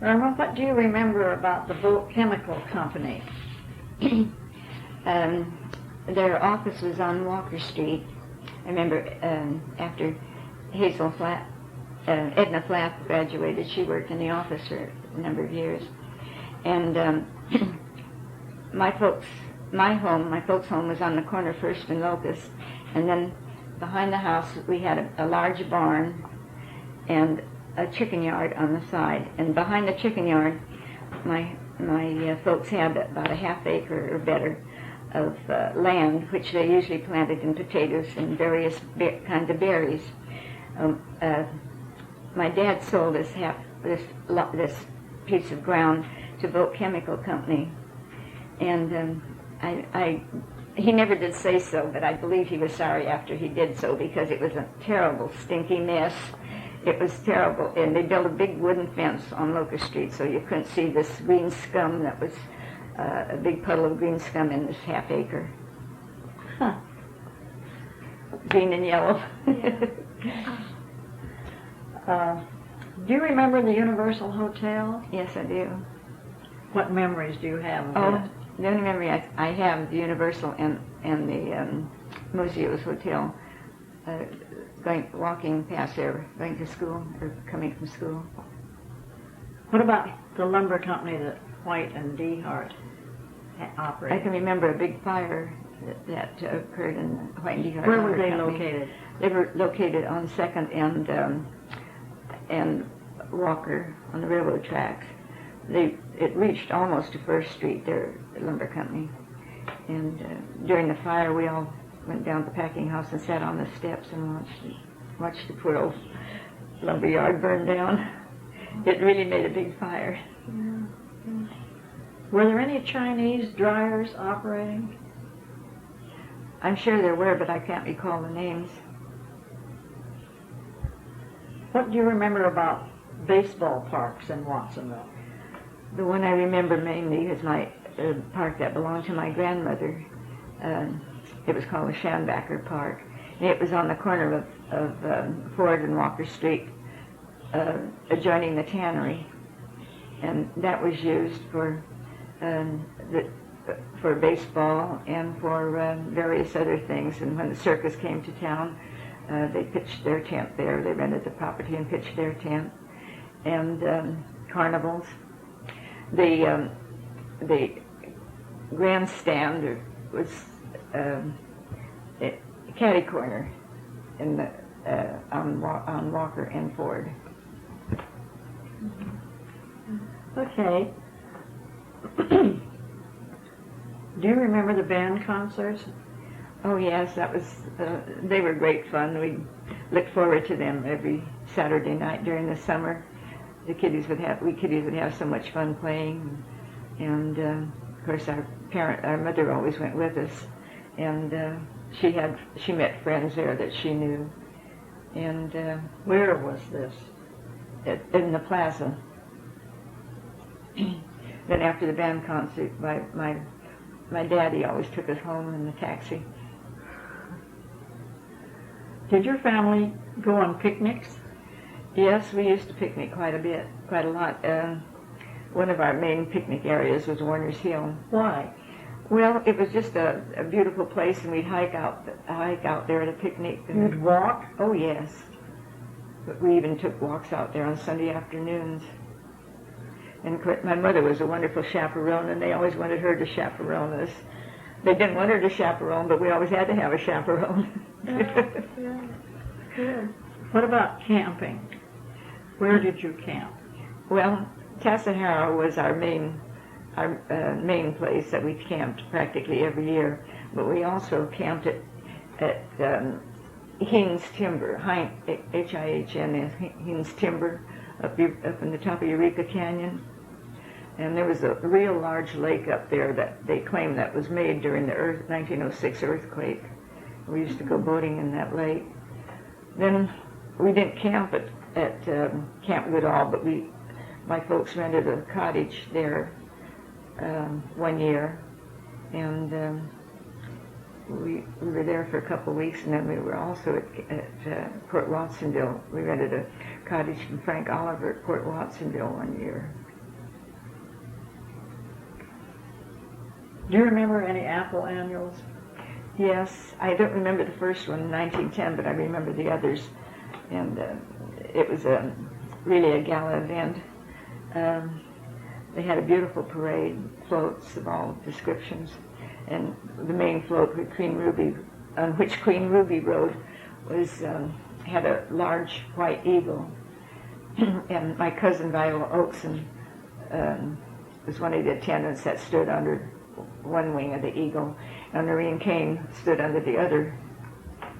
Irma, what do you remember about the Vogt Chemical Company? Their office was on Walker Street. I remember after Edna Flapp graduated, she worked in the office for a number of years. And my folks' home was on the corner of First and Locust. And then behind the house, we had a large barn and a chicken yard on the side. And behind the chicken yard, my folks had about a half acre or better of land, which they usually planted in potatoes and various kinds of berries. My dad sold this piece of ground to Vogt Chemical Company, and he never did say so, but I believe he was sorry after he did so, because it was a terrible, stinky mess. It was terrible, and they built a big wooden fence on Locust Street so you couldn't see this green scum that was a big puddle of green scum in this half acre. Huh. Green and yellow. Do you remember the Universal Hotel? Yes, I do. What memories do you have of it? The only memory I have, the Universal and the Museos Hotel, walking past there, going to school or coming from school. What about the lumber company that White and Dehart operated? I can remember a big fire that occurred in White and Dehart. Where were they located? They were located on 2nd and Walker on the railroad tracks. It reached almost to First Street, their lumber company. And during the fire, we all went down to the packing house and sat on the steps and watched the poor old lumber yard burn down. It really made a big fire. Yeah. Were there any Chinese dryers operating? I'm sure there were, but I can't recall the names. What do you remember about baseball parks in Watsonville? The one I remember mainly is my park that belonged to my grandmother. It was called the Schambacher Park. And it was on the corner of Ford and Walker Street, adjoining the tannery. And that was used for baseball and for various other things. And when the circus came to town, they pitched their tent there. They rented the property and pitched their tent. And carnivals. The grandstand was catty corner in the on Walker and Ford. Okay. Do you remember the band concerts? Oh yes, that was. They were great fun. We looked forward to them every Saturday night during the summer. We kiddies would have so much fun playing, and of course our mother always went with us, and she met friends there that she knew, and where was this? In the plaza. Then after the band concert, my daddy always took us home in the taxi. Did your family go on picnics? Yes, we used to picnic quite a lot. One of our main picnic areas was Warner's Hill. Why? Well, it was just a beautiful place, and we'd hike out there at a picnic. You'd walk? Oh yes, but we even took walks out there on Sunday afternoons. And of course, my mother was a wonderful chaperone, and they always wanted her to chaperone us. They didn't want her to chaperone, but we always had to have a chaperone. Yeah. Good. What about camping? Where did you camp? Well, Tassaharrow was our main place that we camped practically every year, but we also camped at Hines Timber, H-I-H-N-S, Hines Timber, up in the top of Eureka Canyon. And there was a real large lake up there that they claim that was made during the 1906 earthquake. We used to go boating in that lake. Then we didn't camp at Camp Goodall, but my folks rented a cottage there one year, and we were there for a couple of weeks, and then we were also at Port Watsonville. We rented a cottage from Frank Oliver at Port Watsonville one year. Do you remember any Apple annuals? Yes, I don't remember the first one in 1910, but I remember the others. And it was really a gala event. They had a beautiful parade, floats of all descriptions. And the main float with Queen Ruby, on which Queen Ruby rode, was had a large white eagle. And my cousin Viola Oakson was one of the attendants that stood under one wing of the eagle, and Noreen Kane stood under the other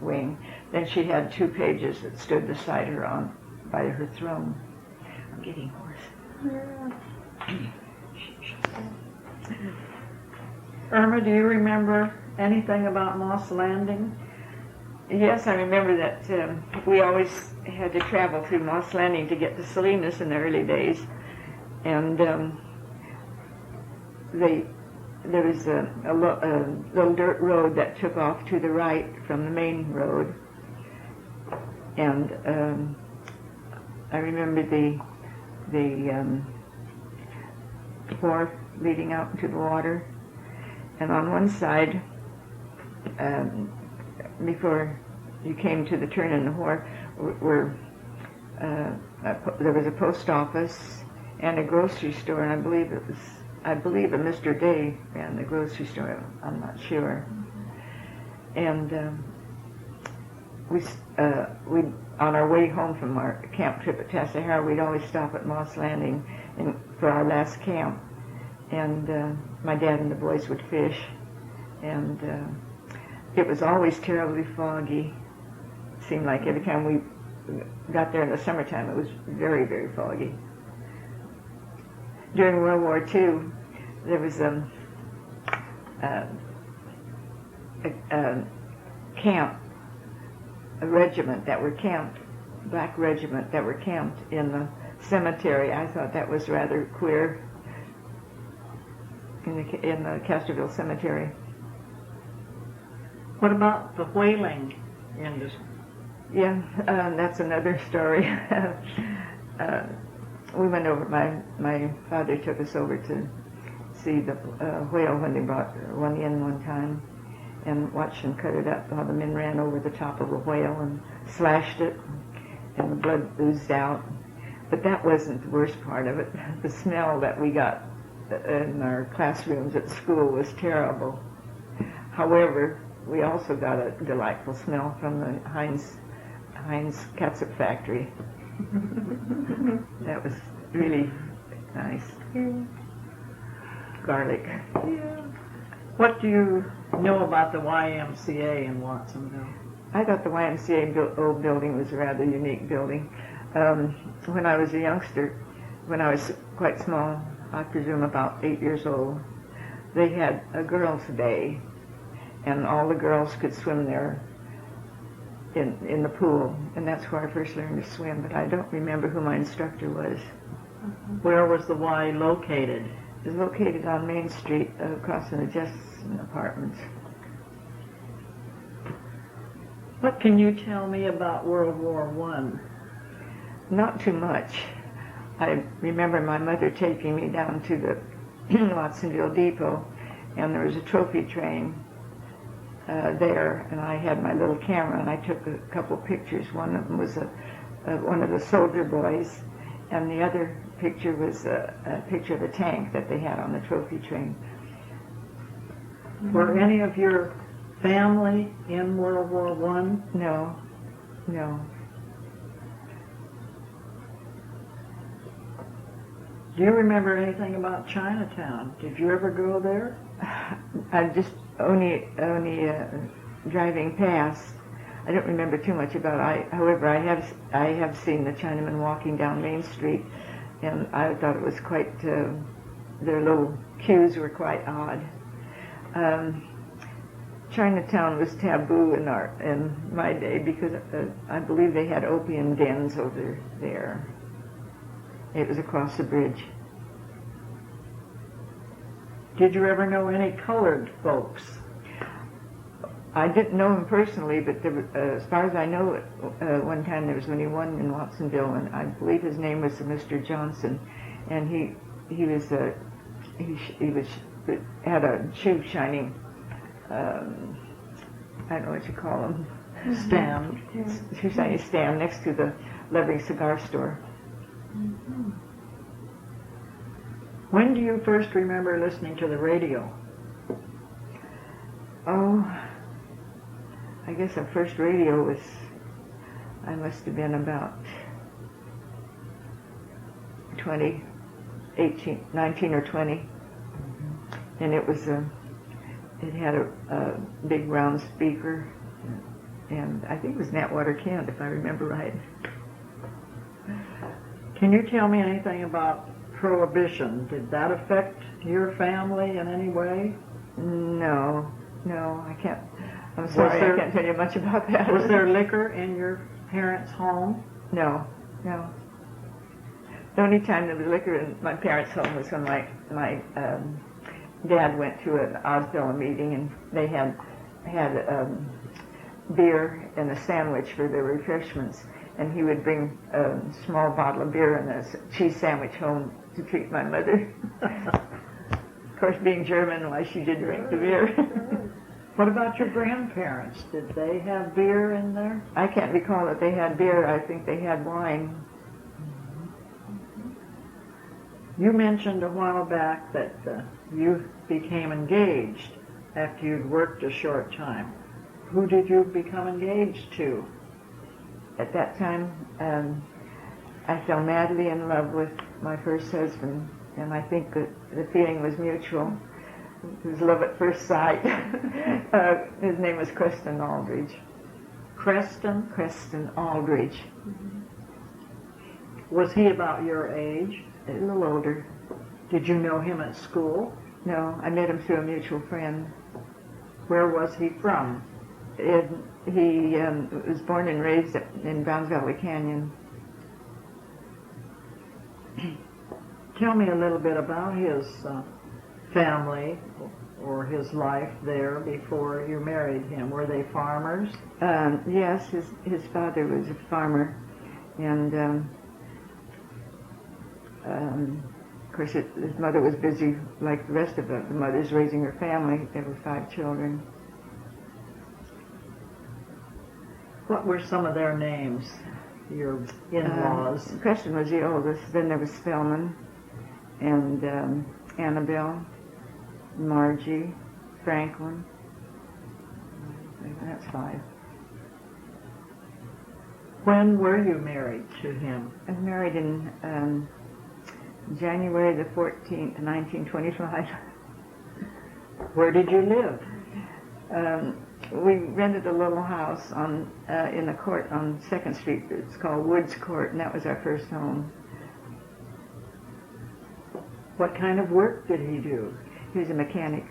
wing. Then she had two pages that stood beside her by her throne. I'm getting hoarse. Irma, do you remember anything about Moss Landing? Yes, I remember that we always had to travel through Moss Landing to get to Salinas in the early days, and there was a little dirt road that took off to the right from the main road, and I remember the wharf leading out into the water, and on one side, before you came to the turn in the wharf, there was a post office and a grocery store, and I believe a Mr. Day ran the grocery store. I'm not sure. And we on our way home from our camp trip at Tassajara, we'd always stop at Moss Landing for our last camp. And my dad and the boys would fish, and it was always terribly foggy. It seemed like every time we got there in the summertime, it was very, very foggy. During World War II, there was a camp, a regiment that were camped, black regiment that were camped in the cemetery. I thought that was rather queer, in the Castroville Cemetery. What about the whaling industry? Yeah, that's another story. We went over, my father took us over to see the whale when they brought one in one time, and watched them cut it up while the men ran over the top of a whale and slashed it, and the blood oozed out. But that wasn't the worst part of it. The smell that we got in our classrooms at school was terrible. However, we also got a delightful smell from the Heinz catsup factory. That was really nice. Garlic. Yeah. What do you know about the YMCA in Watsonville? I thought the YMCA old building was a rather unique building. When I was a youngster, when I was quite small, I presume about 8 years old, they had a girls' day, and all the girls could swim there in the pool, and that's where I first learned to swim, but I don't remember who my instructor was. Where was the Y located? It was located on Main Street, across from the Jessen Apartments. What can you tell me about World War I? Not too much. I remember my mother taking me down to the Watsonville Depot, and there was a trophy train there, and I had my little camera, and I took a couple pictures. One of them was one of the soldier boys, and the other picture was a picture of a tank that they had on the trophy train. Were any of your family in World War I? No. Do you remember anything about Chinatown? Did you ever go there? I just only driving past. I don't remember too much about it. However, I have seen the Chinamen walking down Main Street, and I thought it was quite, their little cues were quite odd. Chinatown was taboo in my day because I believe they had opium dens over there. It was across the bridge. Did you ever know any colored folks? I didn't know him personally, but as far as I know, one time there was only one in Watsonville, and I believe his name was Mr. Johnson, and he was that had a shoe shining, I don't know what you call them, Stand. shoe shining stand next to the Levering cigar store. When do you first remember listening to the radio? Oh, I guess our first radio was, I must have been about 20, 18, 19 or 20. And it was it had a big round speaker, and I think it was Natwater Kent, if I remember right. Can you tell me anything about Prohibition? Did that affect your family in any way? No, I can't. I'm sorry, I can't tell you much about that. Was there liquor in your parents' home? No. The only time there was liquor in my parents' home was when my dad went to an Osbella meeting, and they had beer and a sandwich for their refreshments, and he would bring a small bottle of beer and a cheese sandwich home to treat my mother. Of course, being German, why she did drink the beer. What about your grandparents? Did they have beer in there? I can't recall that they had beer. I think they had wine. You mentioned a while back that you became engaged after you'd worked a short time. Who did you become engaged to? At that time, I fell madly in love with my first husband, and I think that the feeling was mutual. It was love at first sight. His name was Creston Aldridge. Creston? Creston Aldridge. Was he about your age? A little older. Did you know him at school? No, I met him through a mutual friend. Where was he from? He was born and raised in Browns Valley Canyon. Tell me a little bit about his family or his life there before you married him. Were they farmers? Yes, his father was a farmer, and of course his mother was busy like the rest of the mothers raising her family. There were 5 children. What were some of their names, your in-laws? Creston was the oldest. Then there was Spellman and Annabelle, Margie, Franklin. That's 5. When were you married to him? I was married in January the 14th, 1925. Where did you live? We rented a little house on in the court on 2nd Street. It's called Woods Court, and that was our first home. What kind of work did he do? He was a mechanic.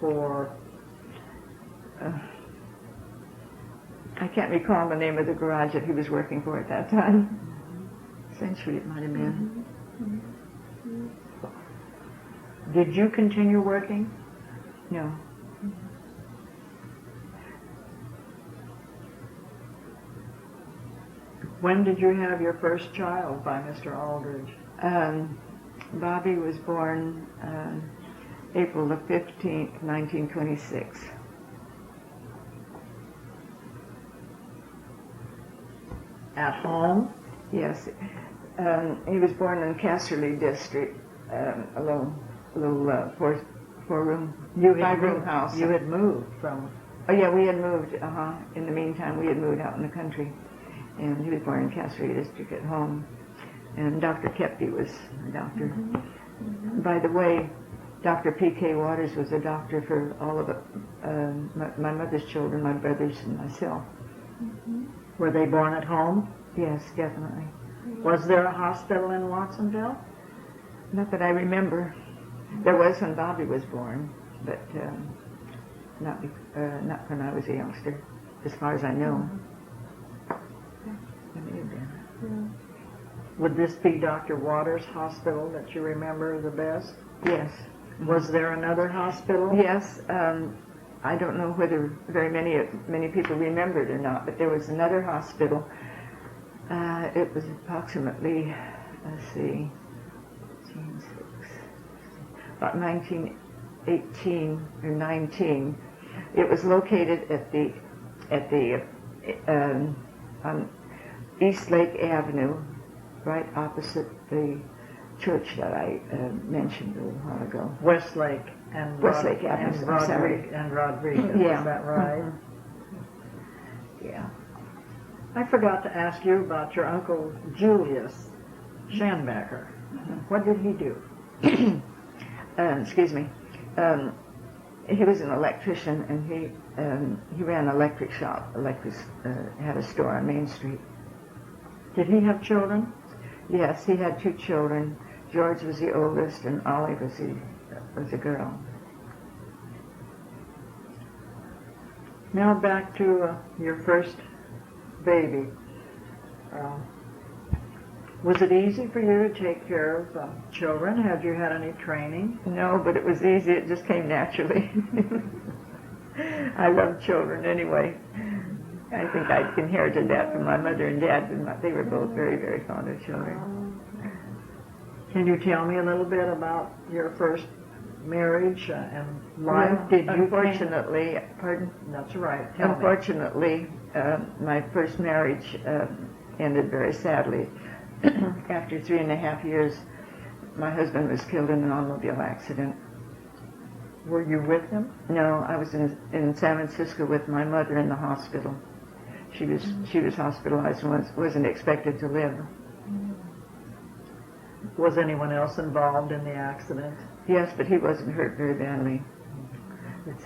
For I can't recall the name of the garage that he was working for at that time. Century it might have been. Did you continue working? No. When did you have your first child by Mr. Aldridge? Bobby was born April the 15th, 1926. At home? Yes. He was born in Casterly District, a little four-room, 5-room house. You had moved from... Oh, yeah, we had moved, In the meantime, we had moved out in the country. And he was born in Casterly District at home. And Dr. Kepke was a doctor. Mm-hmm. By the way, Dr. P.K. Waters was a doctor for all of my mother's children, my brothers and myself. Mm-hmm. Were they born at home? Yes, definitely. Was there a hospital in Watsonville? Not that I remember. There was when Bobby was born, but not when I was a youngster, as far as I know. Would this be Dr. Waters' hospital that you remember the best? Yes. Was there another hospital? Yes. I don't know whether very many people remember it or not, but there was another hospital. It was approximately, about 19 18 or 19. It was located at the on East Lake Avenue, right opposite the church that I mentioned a little while ago. Westlake and Westlake Avenue, I'm sorry. And Rodriguez. Yeah. Is that right? Mhm. Yeah. I forgot to ask you about your uncle Julius Schanbacher. What did he do? Excuse me. He was an electrician, and he ran an electric shop. Had a store on Main Street. Did he have children? Yes, he had 2 children. George was the oldest, and Olive was a girl. Now back to your first baby. Was it easy for you to take care of children? Had you had any training? No, but it was easy. It just came naturally. I love children anyway. I think I inherited that from my mother and dad. They were both very, very fond of children. Can you tell me a little bit about your first marriage and life? Well, Did you unfortunately, pardon? That's right. Tell me. Unfortunately, my first marriage ended very sadly. After 3.5 years, my husband was killed in an automobile accident. Were you with him? No, I was in San Francisco with my mother in the hospital. She was hospitalized and wasn't expected to live. Was anyone else involved in the accident? Yes, but he wasn't hurt very badly. It's